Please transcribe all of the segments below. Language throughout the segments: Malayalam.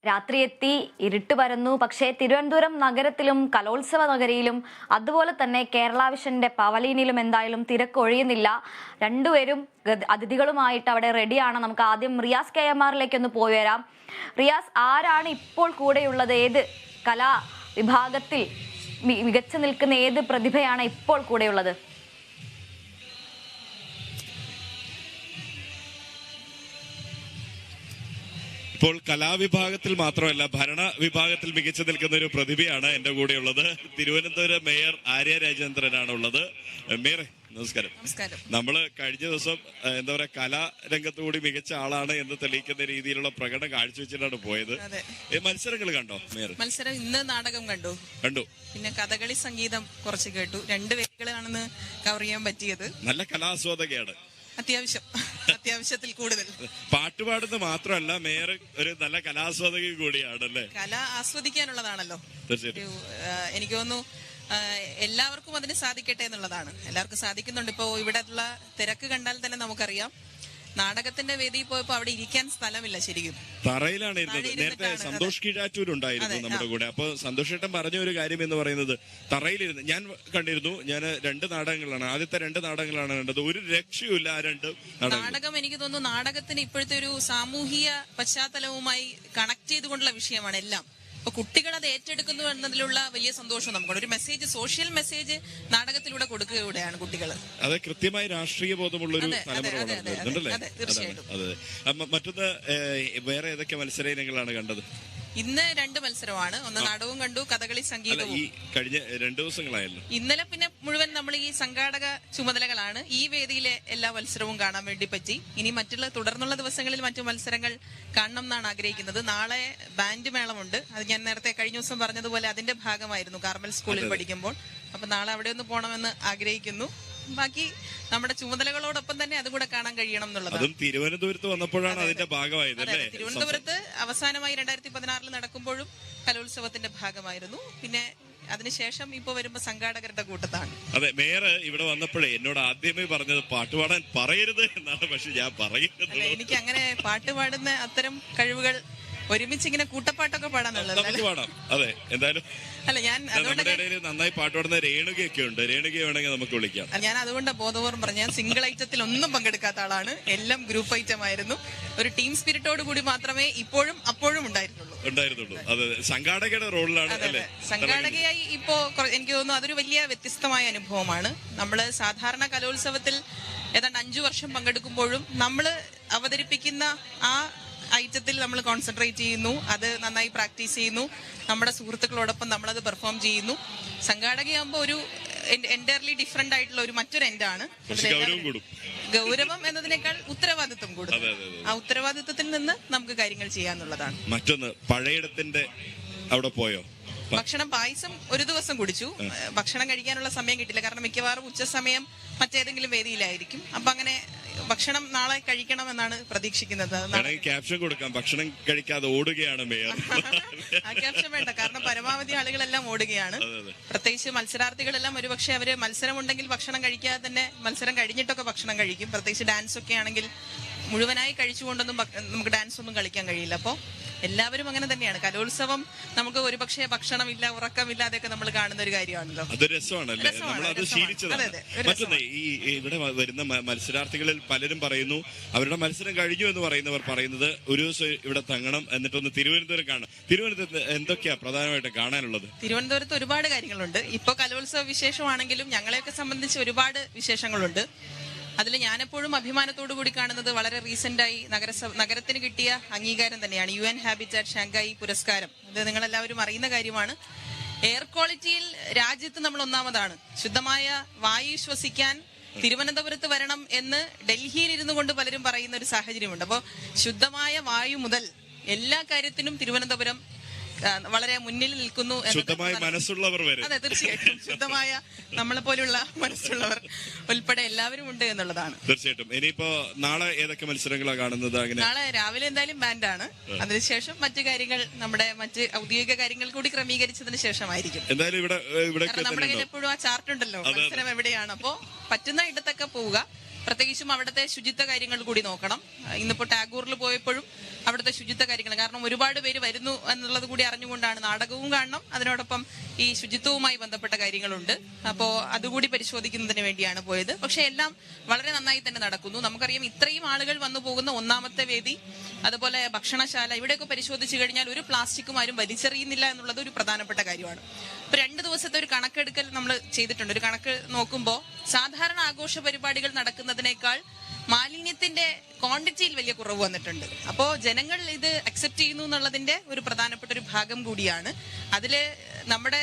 രാത്രി എത്തി, ഇരുട്ട് പരന്നു. പക്ഷേ തിരുവനന്തപുരം നഗരത്തിലും കലോത്സവ നഗരിയിലും അതുപോലെ തന്നെ കേരള വിഷന്റെ പവലീനിലും എന്തായാലും തിരക്ക് ഒഴിയുന്നില്ല. രണ്ടുപേരും അതിഥികളുമായിട്ട് അവിടെ റെഡിയാണ്. നമുക്ക് ആദ്യം റിയാസ് KMRലേക്ക് ഒന്ന് പോയി വരാം. റിയാസ്, ആരാണ് ഇപ്പോൾ കൂടെയുള്ളത്? ഏത് കലാ വിഭാഗത്തിൽ മികച്ചു നിൽക്കുന്ന ഏത് പ്രതിഭയാണ് ഇപ്പോൾ കൂടെയുള്ളത്? ഇപ്പോൾ കലാവിഭാഗത്തിൽ മാത്രമല്ല ഭരണ വിഭാഗത്തിൽ മികച്ചു നിൽക്കുന്ന ഒരു പ്രതിഭയാണ് എന്റെ കൂടെയുള്ളത്. തിരുവനന്തപുരം മേയർ ആര്യ രാജേന്ദ്രനാണ് ഉള്ളത്. മേയർ നമസ്കാരം. നമ്മള് കഴിഞ്ഞ ദിവസം എന്താ പറയാ കലാരംഗത്തുകൂടി മികച്ച ആളാണ് എന്ന് തെളിയിക്കുന്ന രീതിയിലുള്ള പ്രകടനം കാഴ്ചവെച്ചിട്ടാണ് പോയത്. മത്സരങ്ങൾ കണ്ടോ മേയർ? മത്സരം ഇന്ന് നാടകം കണ്ടു. പിന്നെ കഥകളി സംഗീതം കുറച്ച് കേട്ടു. 2 വേദികളാണെന്ന് കവർ ചെയ്യാൻ പറ്റിയത്. നല്ല കലാസ്വാദകയാണ്. അത്യാവശ്യത്തിൽ കൂടുതൽ. പാട്ടുപാടുന്നത് മാത്രമല്ല, മേയർ ഒരു നല്ല കലാസ്വാദക കൂടിയാണല്ലേ? കല ആസ്വദിക്കാനുള്ളതാണല്ലോ. എനിക്ക് തോന്നുന്നു എല്ലാവർക്കും അതിന് സാധിക്കട്ടെ എന്നുള്ളതാണ്. എല്ലാവർക്കും സാധിക്കുന്നുണ്ട്. ഇപ്പോ ഇവിടെ ഉള്ള തിരക്ക് കണ്ടാൽ തന്നെ നമുക്കറിയാം. നാടകത്തിന്റെ വേദിയിൽ പോയപ്പോ അവിടെ ഇരിക്കാൻ സ്ഥലമില്ല. ശരിക്കും തറയിലാണ് ഇരുന്നത്. നേരത്തെ സന്തോഷ് കീഴാറ്റൂർ ഉണ്ടായിരുന്നു നമ്മുടെ കൂടെ. അപ്പൊ സന്തോഷ് ഏട്ടൻ പറഞ്ഞ ഒരു കാര്യം എന്ന് പറയുന്നത് തറയിലിരുന്ന് ഞാൻ കണ്ടിരുന്നു. ഞാൻ 2 നാടകങ്ങളാണ്, ആദ്യത്തെ 2 നാടകങ്ങളാണ് കണ്ടത്. ഒരു രക്ഷയുമില്ല ആ 2 നാടകം. എനിക്ക് തോന്നുന്നു നാടകത്തിന് ഇപ്പോഴത്തെ ഒരു സാമൂഹിക പശ്ചാത്തലവുമായി കണക്ട് ചെയ്തുകൊണ്ടുള്ള വിഷയമാണ് എല്ലാം. അപ്പൊ കുട്ടികൾ അത് ഏറ്റെടുക്കുന്നു എന്നതിലുള്ള വലിയ സന്തോഷം നമുക്കുണ്ട്. ഒരു മെസ്സേജ്, സോഷ്യൽ മെസ്സേജ് നാടകത്തിലൂടെ കൊടുക്കുകയാണ് കുട്ടികൾ. അത് കൃത്യമായി രാഷ്ട്രീയ ബോധമുള്ള ഒരു തലമുറ. മറ്റൊന്ന്, വേറെ ഏതൊക്കെ മത്സര ഇനങ്ങളാണ് കണ്ടത്? ഇന്ന് 2 മത്സരമാണ്. ഒന്ന് നാടകവും കണ്ടു, കഥകളി സംഗീതവും. ഈ കഴിഞ്ഞ 2 ദിവസങ്ങളായല്ലോ. ഇന്നലെ പിന്നെ മുഴുവൻ നമ്മൾ ഈ സംഘാടക ചുമതലകളാണ്. ഈ വേദിയിലെ എല്ലാ മത്സരവും കാണാൻ വേണ്ടി പറ്റി. ഇനി മറ്റുള്ള തുടർന്നുള്ള ദിവസങ്ങളിൽ മറ്റു മത്സരങ്ങൾ കാണണം എന്നാണ് ആഗ്രഹിക്കുന്നത്. നാളെ ബാൻഡ് മേളമുണ്ട്. അത് ഞാൻ നേരത്തെ കഴിഞ്ഞ ദിവസം പറഞ്ഞതുപോലെ അതിന്റെ ഭാഗമായിരുന്നു കാർമൽ സ്കൂളിൽ പഠിക്കുമ്പോൾ. അപ്പൊ നാളെ അവിടെ ഒന്ന് പോകണമെന്ന് ആഗ്രഹിക്കുന്നു. ബാക്കി നമ്മുടെ ചുമതലകളോടൊപ്പം തന്നെ അതും കൂടെ കാണാൻ കഴിയണം എന്നുള്ളത്. തിരുവനന്തപുരത്ത് വന്നപ്പോഴാണ് അതിന്റെ ഭാഗമായത്. തിരുവനന്തപുരത്ത് അവസാനമായി 2016 നടക്കുമ്പോഴും കലോത്സവത്തിന്റെ ഭാഗമായിരുന്നു. പിന്നെ അതിനുശേഷം ഇപ്പൊ വരുമ്പോ സംഘാടകരുടെ കൂട്ടത്താണ്. അതെ, മേയർ ഇവിടെ വന്നപ്പോഴേ എന്നോട് ആദ്യമേ പറഞ്ഞത് പാട്ടുപാടാൻ പറയരുത് എന്നാണ്. പക്ഷെ ഞാൻ പറയുന്നത് എനിക്ക് അങ്ങനെ പാട്ടുപാടുന്ന അത്തരം കഴിവുകൾ ഒരുമിച്ച് ഇങ്ങനെ കൂട്ടപ്പാട്ടൊക്കെ പാടാനുള്ളത്. അതെ, എന്തായാലും അല്ല, ഞാൻ നന്നായി പാട്ടുപാടുന്ന രേണുകയൊക്കെ ഉണ്ട്. രേണുക വേണമെങ്കിൽ നമുക്ക് വിളിക്കാം. ഞാൻ അതുകൊണ്ട് ബോധപൂർവ്വം പറഞ്ഞു, ഞാൻ സിംഗിൾ ഐറ്റത്തിൽ ഒന്നും പങ്കെടുക്കാത്ത ആളാണ്. എല്ലാം ഗ്രൂപ്പ് ഐറ്റം ആയിരുന്നു. ഒരു ടീം സ്പിരിറ്റോട് കൂടി മാത്രമേ അപ്പോഴും ഉണ്ടായിരുന്നുള്ളൂ. അതെ, സംഘാടകയുടെ റോളിലാണ്. സംഘാടകയായി ഇപ്പോ എനിക്ക് തോന്നുന്നു അതൊരു വലിയ വ്യത്യസ്തമായ അനുഭവമാണ്. നമ്മള് സാധാരണ കലോത്സവത്തിൽ ഏതാണ്ട് 5 വർഷം പങ്കെടുക്കുമ്പോഴും നമ്മള് അവതരിപ്പിക്കുന്ന ആ ഐറ്റത്തിൽ നമ്മൾ കോൺസെൻട്രേറ്റ് ചെയ്യുന്നു. അത് നന്നായി പ്രാക്ടീസ് ചെയ്യുന്നു. നമ്മുടെ സുഹൃത്തുക്കളോടൊപ്പം നമ്മളത് പെർഫോം ചെയ്യുന്നു. സംഘാടകയാകുമ്പോൾ ഒരു എൻറ്റയർലി ഡിഫറെന്റ് ആയിട്ടുള്ള ഒരു മറ്റൊരു എൻഡാണ്. ഗൗരവം എന്നതിനേക്കാൾ ഉത്തരവാദിത്വം കൂടും. ആ ഉത്തരവാദിത്വത്തിൽ നിന്ന് നമുക്ക് കാര്യങ്ങൾ ചെയ്യാന്നുള്ളതാണ്. മറ്റൊന്ന്, പഴയിടത്തിന്റെ അവിടെ പോയോ? ഭക്ഷണം, പായസം ഒരു ദിവസം കുടിച്ചു. ഭക്ഷണം കഴിക്കാനുള്ള സമയം കിട്ടില്ല. കാരണം മിക്കവാറും ഉച്ച സമയം മറ്റേതെങ്കിലും വേദിയിലായിരിക്കും. അപ്പൊ അങ്ങനെ ഭക്ഷണം നാളെ കഴിക്കണമെന്നാണ് പ്രതീക്ഷിക്കുന്നത്. ക്യാപ്ഷൻ കൊടുക്കാം, ഭക്ഷണം കഴിക്കാതെ ഓടുകയാണ് മേയർ. ആ ക്യാപ്ഷൻ വേണ്ട, കാരണം പരമാവധി ആളുകളെല്ലാം ഓടുകയാണ്. പ്രത്യേകിച്ച് മത്സരാർത്ഥികളെല്ലാം ഒരുപക്ഷെ അവര് മത്സരമുണ്ടെങ്കിൽ ഭക്ഷണം കഴിക്കാതെ തന്നെ മത്സരം കഴിഞ്ഞിട്ടൊക്കെ ഭക്ഷണം കഴിക്കും. പ്രത്യേകിച്ച് ഡാൻസ് ഒക്കെ ആണെങ്കിൽ മുഴുവനായി കഴിച്ചുകൊണ്ടൊന്നും നമുക്ക് ഡാൻസ് ഒന്നും കളിക്കാൻ കഴിയില്ല. അപ്പോ എല്ലാവരും അങ്ങനെ തന്നെയാണ്. കലോത്സവം നമുക്ക് ഒരുപക്ഷെ ഭക്ഷണമില്ല, ഉറക്കമില്ലാതെയൊക്കെ നമ്മൾ കാണുന്ന ഒരു കാര്യമാണല്ലോ. അത് രസമാണല്ലേ, നമ്മളത് ശീലിച്ചതാണ്. മറ്റൊന്ന്, ഈ ഇവിടെ വരുന്ന മത്സരാർത്ഥികളിൽ പലരും പറയുന്നു, അവരുടെ മത്സരം കഴിഞ്ഞു എന്ന് പറയുന്നവർ പറയുന്നത് ഒരു ദിവസം ഇവിടെ തങ്ങണം, എന്നിട്ടൊന്ന് തിരുവനന്തപുരം കാണണം. തിരുവനന്തപുരത്ത് എന്തൊക്കെയാ പ്രധാനമായിട്ട് കാണാനുള്ളത്? തിരുവനന്തപുരത്ത് ഒരുപാട് കാര്യങ്ങളുണ്ട്. ഇപ്പൊ കലോത്സവ വിശേഷമാണെങ്കിലും ഞങ്ങളെയൊക്കെ സംബന്ധിച്ച് ഒരുപാട് വിശേഷങ്ങളുണ്ട്. അതിൽ ഞാനെപ്പോഴും അഭിമാനത്തോടു കൂടി കാണുന്നത് വളരെ റീസെന്റായി നഗരത്തിന് കിട്ടിയ അംഗീകാരം തന്നെയാണ്. UN ഹാബിറ്റാറ്റ് ഷാങ്ഹായ് പുരസ്കാരം. ഇത് നിങ്ങളെല്ലാവരും അറിയുന്ന കാര്യമാണ്. എയർ ക്വാളിറ്റിയിൽ രാജ്യത്ത് നമ്മൾ ഒന്നാമതാണ്. ശുദ്ധമായ വായു ശ്വസിക്കാൻ തിരുവനന്തപുരത്ത് വരണം എന്ന് ഡൽഹിയിൽ ഇരുന്നു കൊണ്ട് പലരും പറയുന്ന ഒരു സാഹചര്യമുണ്ട്. അപ്പോൾ ശുദ്ധമായ വായു മുതൽ എല്ലാ കാര്യത്തിനും തിരുവനന്തപുരം വളരെ മുന്നിൽ നിൽക്കുന്നു. ശുദ്ധമായ മനസ്സുള്ളവർ വരെ. അതെ, തീർച്ചയായിട്ടും ശുദ്ധമായ നമ്മളെ പോലുള്ള മനസ്സുള്ളവർ ഉൾപ്പെടെ എല്ലാവരും ഉണ്ട് എന്നുള്ളതാണ്. തീർച്ചയായിട്ടും. ഇനിയിപ്പോ നാളെ ഏതൊക്കെ മത്സരങ്ങളാണ് കാണുന്നത്? നാളെ രാവിലെ എന്തായാലും ബാൻഡാണ്. അതിനുശേഷം മറ്റു കാര്യങ്ങൾ, നമ്മുടെ മറ്റ് ഔദ്യോഗിക കാര്യങ്ങൾ കൂടി ക്രമീകരിച്ചതിന് ശേഷമായിരിക്കും. എന്തായാലും ഇവിടെ നമ്മുടെ കയ്യിൽ എപ്പോഴും ആ ചാർട്ട് ഉണ്ടല്ലോ, മത്സരം എവിടെയാണ്. അപ്പോ പറ്റുന്ന ഇടത്തൊക്കെ പോവുക. പ്രത്യേകിച്ചും അവിടുത്തെ ശുചിത്വ കാര്യങ്ങൾ കൂടി നോക്കണം. ഇന്നിപ്പോൾ ടാഗോറിൽ പോയപ്പോഴും അവിടുത്തെ ശുചിത്വ കാര്യങ്ങൾ, കാരണം ഒരുപാട് പേര് വരുന്നു എന്നുള്ളത് കൂടി അറിഞ്ഞുകൊണ്ടാണ് നാടകവും കാണണം, അതിനോടൊപ്പം ഈ ശുചിത്വവുമായി ബന്ധപ്പെട്ട കാര്യങ്ങളുണ്ട്. അപ്പോൾ അതുകൂടി പരിശോധിക്കുന്നതിന് വേണ്ടിയാണ് പോയത്. പക്ഷെ എല്ലാം വളരെ നന്നായി തന്നെ നടക്കുന്നു. നമുക്കറിയാം ഇത്രയും ആളുകൾ വന്നു പോകുന്ന ഒന്നാമത്തെ വേദി, അതുപോലെ ഭക്ഷണശാല, ഇവിടെയൊക്കെ പരിശോധിച്ചു കഴിഞ്ഞാൽ ഒരു പ്ലാസ്റ്റിക്കും ആരും വലിച്ചെറിയുന്നില്ല എന്നുള്ളത് ഒരു പ്രധാനപ്പെട്ട കാര്യമാണ്. ഇപ്പൊ 2 ദിവസത്തെ ഒരു കണക്കെടുക്കൽ നമ്മൾ ചെയ്തിട്ടുണ്ട്. ഒരു കണക്ക് നോക്കുമ്പോൾ സാധാരണ ആഘോഷ പരിപാടികൾ നടക്കുന്നതിനേക്കാൾ മാലിന്യത്തിന്റെ ക്വാണ്ടിറ്റിയിൽ വലിയ കുറവ് വന്നിട്ടുണ്ട്. അപ്പോൾ ജനങ്ങൾ ഇത് അക്സെപ്റ്റ് ചെയ്യുന്നു എന്നുള്ളതിന്റെ ഒരു പ്രധാനപ്പെട്ട ഒരു ഭാഗം കൂടിയാണ്. അതില് നമ്മുടെ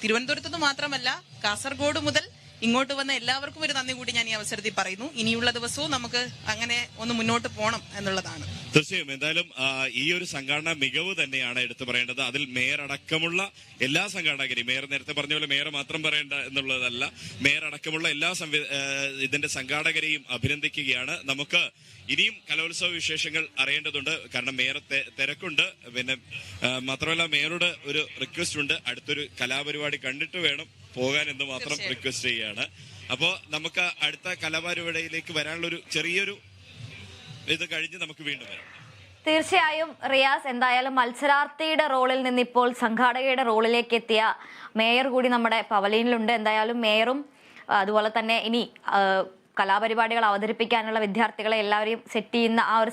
തിരുവനന്തപുരത്ത് നിന്ന് മാത്രമല്ല, കാസർഗോഡ് മുതൽ ഇങ്ങോട്ട് വന്ന എല്ലാവർക്കും ഒരു നന്ദി കൂടി ഞാൻ ഈ അവസരത്തിൽ പറയുന്നു. ഇനിയുള്ള ദിവസവും നമുക്ക് അങ്ങനെ ഒന്ന് മുന്നോട്ട് പോകണം എന്നുള്ളതാണ്. തീർച്ചയായും. എന്തായാലും ഈ ഒരു സംഘടന മികവ് തന്നെയാണ് എടുത്തു പറയേണ്ടത്. അതിൽ മേയർ അടക്കമുള്ള എല്ലാ സംഘാടകരെയും, മേയർ നേരത്തെ പറഞ്ഞ പോലെ മേയർ മാത്രം പറയേണ്ട എന്നുള്ളതല്ല, മേയർ അടക്കമുള്ള എല്ലാ ഇതിന്റെ സംഘാടകരെയും അഭിനന്ദിക്കുകയാണ്. നമുക്ക് ഇനിയും കലോത്സവ വിശേഷങ്ങൾ അറിയേണ്ടതുണ്ട്. കാരണം മേയർ തിരക്കുണ്ട്. പിന്നെ മാത്രമല്ല മേയറുടെ ഒരു റിക്വസ്റ്റ് ഉണ്ട്, അടുത്തൊരു കലാപരിപാടി കണ്ടിട്ട് വേണം പോകാൻ എന്ന് മാത്രം റിക്വസ്റ്റ് ചെയ്യാണ്. അപ്പോ നമുക്ക് അടുത്ത കലാപരിപാടിയിലേക്ക് വരാനുള്ള ഒരു ചെറിയൊരു ഇത് കഴിഞ്ഞ് നമുക്ക് വീണ്ടും വരാം. തീർച്ചയായും റിയാസ്, എന്തായാലും മത്സരാർത്ഥിയുടെ റോളിൽ നിന്ന് ഇപ്പോൾ സംഘാടകയുടെ റോളിലേക്ക് എത്തിയ മേയർ കൂടി നമ്മുടെ പവലിയനിലുണ്ട്. എന്തായാലും മേയറും അതുപോലെ തന്നെ ഇനി കലാപരിപാടികൾ അവതരിപ്പിക്കാനുള്ള വിദ്യാർത്ഥികളെ എല്ലാവരെയും സെറ്റ് ചെയ്യുന്ന ആ ഒരു